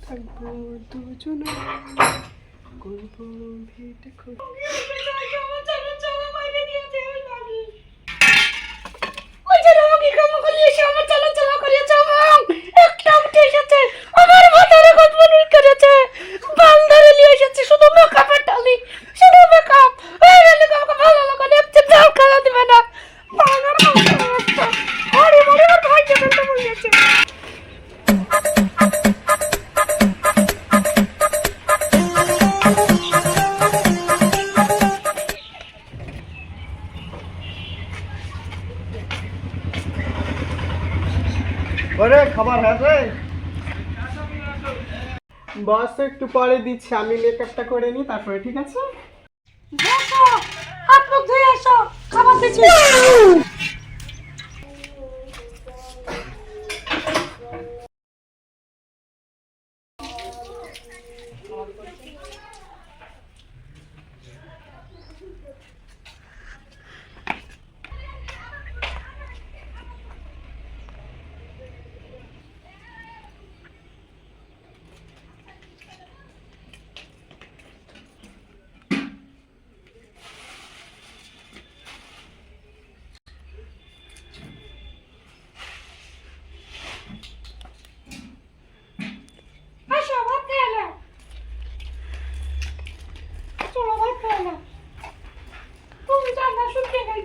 থাকবো দুজনে করবো ভিটে খুব ওরে খাবার আছে বস একটু পরে দিচ্ছি, আমি মেকআপটা করে নিই তারপরে, ঠিক আছে? হাত মুখ ধুয়ে এসো, খাবার দিচ্ছি।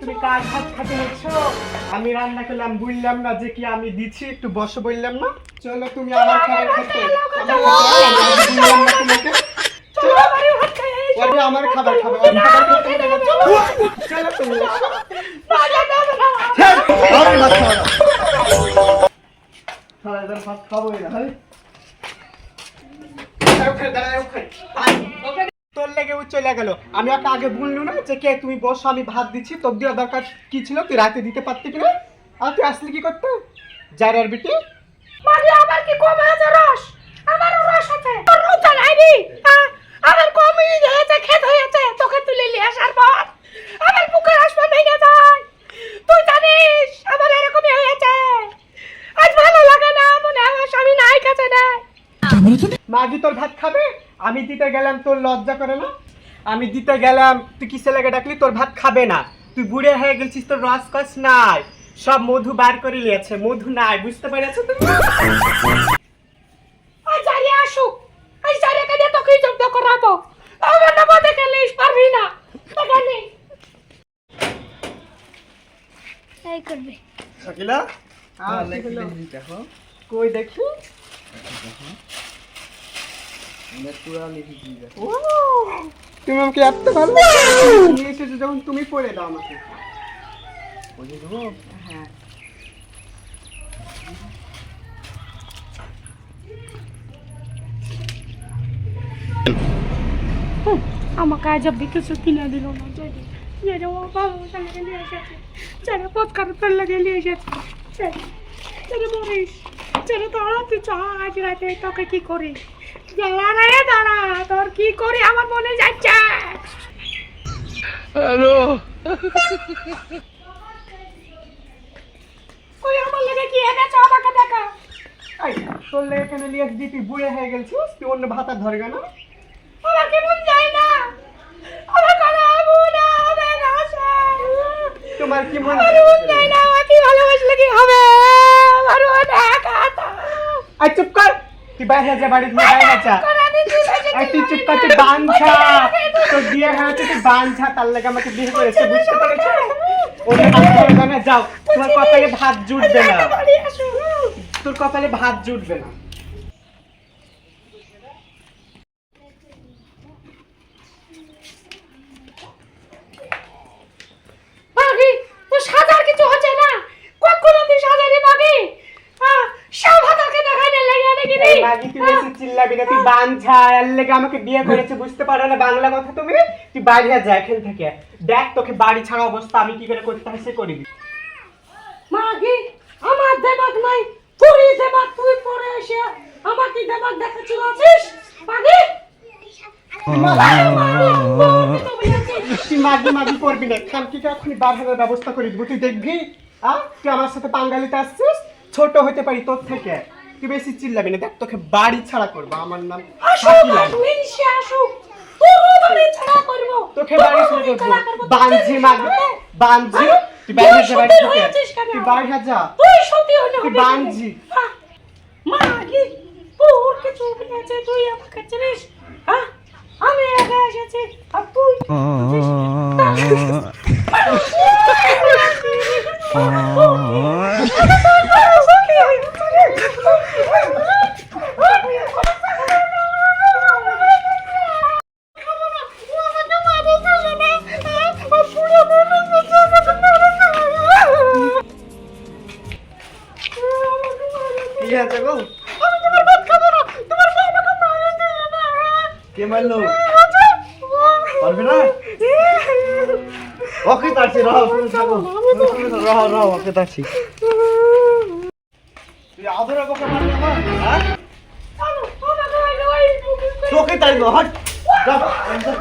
তুমি কার ভাত খাতে হচ্ছ? আমি রান্না করলাম, বললাম না যে কি আমি দিচ্ছি, একটু বসো বললাম না? চলো তুমি আমার খাবার খেতে। বললাম না তোমাকে? ওরে আমার খাবার খাবে, ওর খাবার খেতে হবে না। চলো তুমি এসো। আমি ভাত খাবো না। সারা এদের ভাত খাবোই না। তোর লেগে ও চলে গেল। আমি ওকে আগে বললু না যে কে তুমি বসো, আমি ভাত দিচ্ছি। তোর দেওয়ার দরকার কি ছিল? তুই রাতে দিতে পারতি কিনা? আর তুই আসলি কি করতে? যার বেটি মানে আমার কি কম আছে রস? আমারও রস আছে। তোর রুচা নাই রে। আমার কম হয়েছে, খেত হয়েছে। তোকে তুলে নিয়ে আসার পর আমার বুকের হাসপাতাল ভেঙে যায়। তুই জানিস আমার এরকমই হয়েছে। আজ ভালো লাগে না, মনে হয় আমার স্বামী নাই কাছে নাই। মাগি তোর ভাত খাবে? আমি দিতে গেলাম, তোর লজ্জা করে না? আমি দিতে গেলাম, তুই কিসে লাগে ডাকলি? তোর ভাত খাবে না। তুই বুড়ে হয়ে গেছিস, তোর রস কস নাই, সব মধু বার করে নিয়েছে, মধু নাই, বুঝতে পেরেছো তুমি? আজ জারি আসুক, আজ জারি কাজে তোকেই জব্দ করাবো। আমার নাম দেখে লিস পারবি না। দেখালি এই করবে। শাকিলা হ্যাঁ, লেখি হলো। লেখি দেখো কই দেখি। পুরা লিখেছি দেখো। ও, তুমি আমাকে এত ভালো নিয়ে এসেছো, যখন তুমি পড়ে দাও আমাকে। বুঝে দেবো। হ্যাঁ, আমাকে আজ অব্দি কিছু কিনে দিল না। যেটা ও ভালোবাসা লেগে নিয়ে এসেছে, যেটা পথকার পেল লেগে নিয়ে এসেছে, যেটা মরিস, যেটা দাঁড়া তুই চ আজ রাতে তোকে কি করি। দাঁড়া রে দাঁড়া, তোর কি করি আমার মনে যাচ্ছে। হ্যালো ওই আমার লেগে কি এনেছ আমাকে দেখা। এই তোর লেগে এখানে নিয়ে এসে তুই বুড়ে হয়ে গেছিস, তুই অন্য ভাতা ধরবে না? আমার কি মন যায় না, আমার কথা বুনা হবে না। তোমার কি মন আমার মন যায় না, কি ভালোবাসলে কি হবে। আমার মন একা। আই চুপ কর, তুই বাইরে যা, বাড়ি থেকে বাইরে যা। এই তুই চুপ কর, তুই বাঞ্ছা, তোর বিয়ে হয়েছে, তুই বাঞ্ছা, তার লাগে আমাকে বিয়ে করেছে, বুঝতে পেরেছো? ওদের হাত ধরবে না, যাও। তোমার কপালে ভাত জুটবে না, তোর কপালে ভাত জুটবে না। বাগি তো সাজার কিছু হচ্ছে না, কখনো তুই সাজারি বাগি। সব হাতাকে দেখাই না লাগে নাকি রে। মাগি তুই এসে চিল্লাবি না, তুই বাঞ্ছা, এর লেগে আমাকে বিয়ে করেছে, বুঝতে পারো না বাংলা কথা তুমি? তুই বাইরে যা এখান থেকে, দেখ তোকে বাড়ি ছাড়া অবস্থা আমি কি করে করতে হয় সে করবি। মাগি আমার দেমাগ নাই, তুই দেমাগ তুই পরে এসে আমাকে দেমাগ দেখাচ্ছিস আছিস মাগি। তুই মাগি মাগি করবি না, খানকিকে এখনই বার হওয়ার ব্যবস্থা করে দিব, তুই দেখবি। তুই আমার সাথে পাঙ্গালিতে আসছিস, ছোট হতে পারি তোর থেকে, তুই বেশি চিল্লাবি না, দেখ তোকে বাড়ি ছাড়া করবো। আমার নাম আসুক শাকিলা। মিনসে আসুক, তোর বাড়ি ছাড়া করব, তোকে বাড়ি ছাড়া করবো। বাঞ্ঝি মাগবে, বাঞ্ঝি। তুই বাইরে যা, বাড়ি থেকে তুই বাইরে যা। তুই সত্যি হলে তুই বাঞ্ঝি। মা কি তোর কিছু হয়েছে, তুই আমাকে চিনিস? হ্যাঁ, আমি আগে এসেছি আর তুই কি আছে গো? আমি তোমার ভাত খাবো না, তোমার মা আমাকে মারা দিল না। কে মারলো? পারবে না? ওকে তারছি, রাও তুমি থাকো, রাও ওকে তারছি। তুই আদরে বকে মারবি আমার? হ্যাঁ? তোকে তাড়িব, হট। যা, যা।